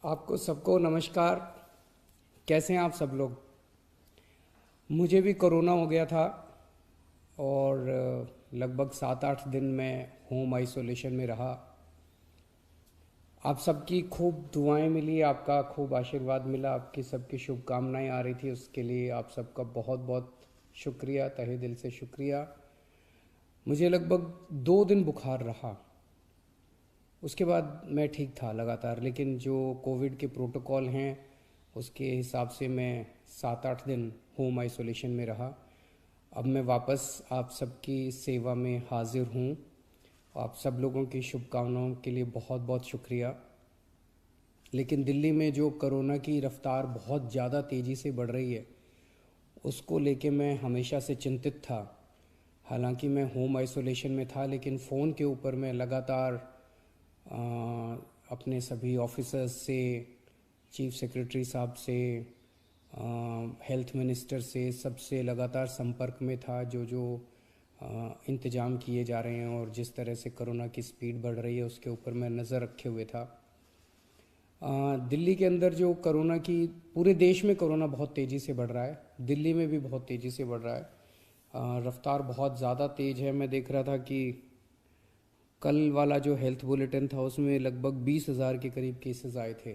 आपको सबको नमस्कार। कैसे हैं आप सब लोग? मुझे भी कोरोना हो गया था और लगभग 7-8 दिन में होम आइसोलेशन में रहा। आप सबकी खूब दुआएं मिली, आपका खूब आशीर्वाद मिला, आपकी सबकी शुभकामनाएं आ रही थी, उसके लिए आप सबका बहुत बहुत शुक्रिया, तहे दिल से शुक्रिया। मुझे लगभग 2 दिन बुखार रहा, उसके बाद मैं ठीक था लगातार, लेकिन जो कोविड के प्रोटोकॉल हैं उसके हिसाब से मैं 7-8 दिन होम आइसोलेशन में रहा। अब मैं वापस आप सबकी सेवा में हाजिर हूँ। आप सब लोगों की शुभकामनाओं के लिए बहुत बहुत शुक्रिया। लेकिन दिल्ली में जो कोरोना की रफ्तार बहुत ज़्यादा तेज़ी से बढ़ रही है, उसको लेके मैं हमेशा से चिंतित था। हालांकि मैं होम आइसोलेशन में था, लेकिन फ़ोन के ऊपर मैं लगातार अ, अपने सभी ऑफिसर्स से, चीफ सेक्रेटरी साहब से, हेल्थ मिनिस्टर से, सबसे लगातार संपर्क में था। जो जो इंतज़ाम किए जा रहे हैं और जिस तरह से कोरोना की स्पीड बढ़ रही है उसके ऊपर मैं नज़र रखे हुए था। दिल्ली के अंदर जो कोरोना की, पूरे देश में कोरोना बहुत तेज़ी से बढ़ रहा है, दिल्ली में भी बहुत तेज़ी से बढ़ रहा है। रफ्तार बहुत ज़्यादा तेज़ है। मैं देख रहा था कि कल वाला जो हेल्थ बुलेटिन था उसमें लगभग 20,000 के करीब केसेस आए थे,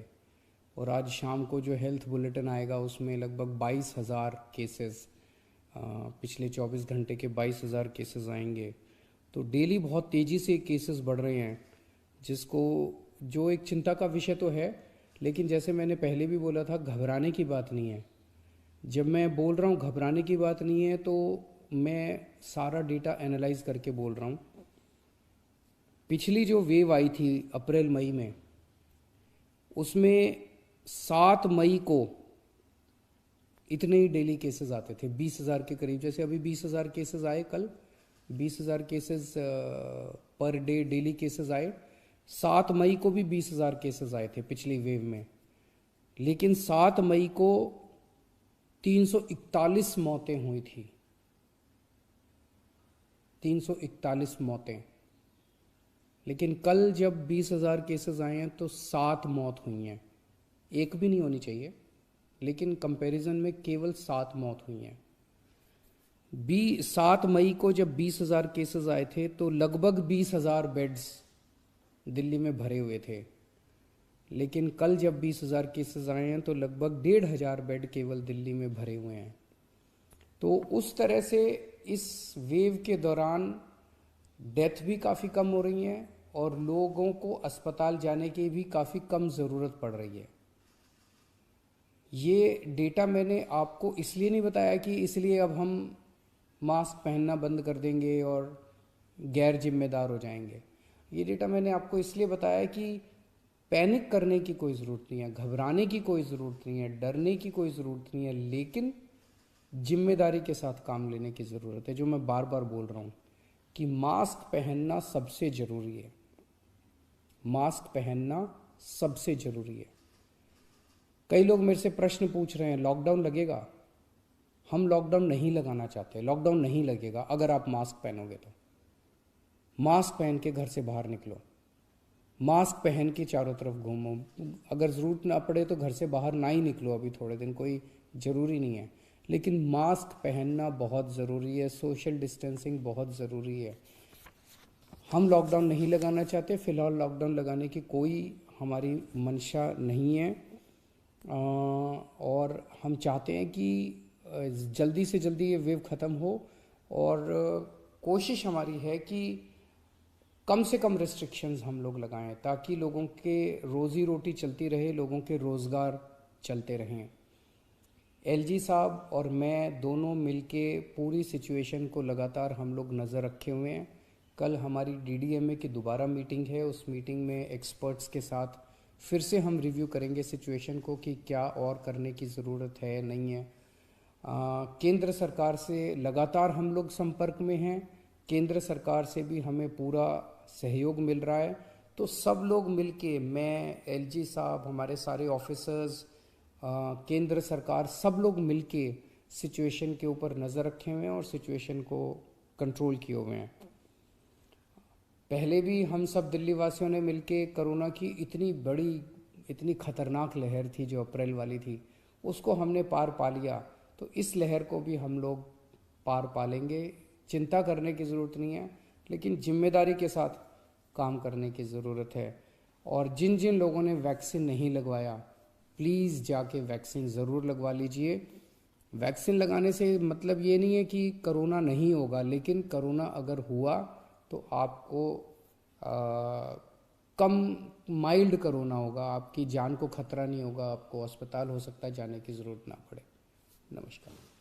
और आज शाम को जो हेल्थ बुलेटिन आएगा उसमें लगभग 22,000 केसेस, पिछले 24 घंटे के 22,000 केसेस आएंगे। तो डेली बहुत तेज़ी से केसेस बढ़ रहे हैं, जिसको, जो एक चिंता का विषय तो है, लेकिन जैसे मैंने पहले भी बोला था, घबराने की बात नहीं है। जब मैं बोल रहा हूँ घबराने की बात नहीं है, तो मैं सारा डेटा एनालाइज करके बोल रहा हूँ। पिछली जो वेव आई थी अप्रैल मई में, उसमें 7 मई को इतने ही डेली केसेस आते थे, 20,000 के करीब। जैसे अभी 20,000 केसेस आए कल, 20,000 cases per day daily cases आए। 7 मई को भी 20,000 केसेस आए थे पिछली वेव में, लेकिन 7 मई को 341 मौतें हुई थी। 341 मौतें। लेकिन कल जब 20,000 केसेस आए हैं तो 7 मौत हुई हैं। एक भी नहीं होनी चाहिए, लेकिन कंपैरिजन में केवल 7 मौत हुई हैं। 7 मई को जब 20,000 केसेस आए थे तो लगभग 20,000 बेड्स दिल्ली में भरे हुए थे, लेकिन कल जब 20,000 केसेस आए हैं तो लगभग 1,500 बेड केवल दिल्ली में भरे हुए हैं। तो उस तरह से इस वेव के दौरान डेथ भी काफ़ी कम हो रही हैं और लोगों को अस्पताल जाने की भी काफ़ी कम ज़रूरत पड़ रही है। ये डेटा मैंने आपको इसलिए नहीं बताया कि इसलिए अब हम मास्क पहनना बंद कर देंगे और गैर जिम्मेदार हो जाएंगे। ये डेटा मैंने आपको इसलिए बताया कि पैनिक करने की कोई ज़रूरत नहीं है, घबराने की कोई ज़रूरत नहीं है, डरने की कोई ज़रूरत नहीं है, लेकिन जिम्मेदारी के साथ काम लेने की ज़रूरत है। जो मैं बार बार बोल रहा हूँ कि मास्क पहनना सबसे ज़रूरी है। मास्क पहनना सबसे ज़रूरी है। कई लोग मेरे से प्रश्न पूछ रहे हैं, लॉकडाउन लगेगा? हम लॉकडाउन नहीं लगाना चाहते। लॉकडाउन नहीं लगेगा अगर आप मास्क पहनोगे तो। मास्क पहन के घर से बाहर निकलो, मास्क पहन के चारों तरफ घूमो। अगर ज़रूरत ना पड़े तो घर से बाहर ना ही निकलो, अभी थोड़े दिन कोई ज़रूरी नहीं है, लेकिन मास्क पहनना बहुत ज़रूरी है। सोशल डिस्टेंसिंग बहुत ज़रूरी है। हम लॉकडाउन नहीं लगाना चाहते, फ़िलहाल लॉकडाउन लगाने की कोई हमारी मंशा नहीं है। और हम चाहते हैं कि जल्दी से जल्दी ये वेव ख़त्म हो, और कोशिश हमारी है कि कम से कम रिस्ट्रिक्शंस हम लोग लगाएं, ताकि लोगों के रोज़ी रोटी चलती रहे, लोगों के रोज़गार चलते रहें। एलजी साहब और मैं दोनों मिलके पूरी सिचुएशन को लगातार हम लोग नज़र रखे हुए हैं। कल हमारी डीडीएमए की दोबारा मीटिंग है, उस मीटिंग में एक्सपर्ट्स के साथ फिर से हम रिव्यू करेंगे सिचुएशन को कि क्या और करने की ज़रूरत है, नहीं है। केंद्र सरकार से लगातार हम लोग संपर्क में हैं, केंद्र सरकार से भी हमें पूरा सहयोग मिल रहा है। तो सब लोग मिलके, मैं, एलजी साहब, हमारे सारे ऑफिसर्स, केंद्र सरकार, सब लोग मिलके सिचुएशन के ऊपर नज़र रखे हुए हैं और सिचुएशन को कंट्रोल किए हुए हैं। पहले भी हम सब दिल्ली वासियों ने मिलके कोरोना की इतनी बड़ी इतनी खतरनाक लहर थी जो अप्रैल वाली थी, उसको हमने पार पा लिया, तो इस लहर को भी हम लोग पार पा लेंगे। चिंता करने की ज़रूरत नहीं है, लेकिन जिम्मेदारी के साथ काम करने की ज़रूरत है। और जिन जिन लोगों ने वैक्सीन नहीं लगवाया, प्लीज़ जाके वैक्सीन ज़रूर लगवा लीजिए। वैक्सीन लगाने से मतलब ये नहीं है कि कोरोना नहीं होगा, लेकिन कोरोना अगर हुआ तो आपको कम माइल्ड कोरोना होगा, आपकी जान को खतरा नहीं होगा, आपको अस्पताल हो सकता है जाने की ज़रूरत ना पड़े। नमस्कार।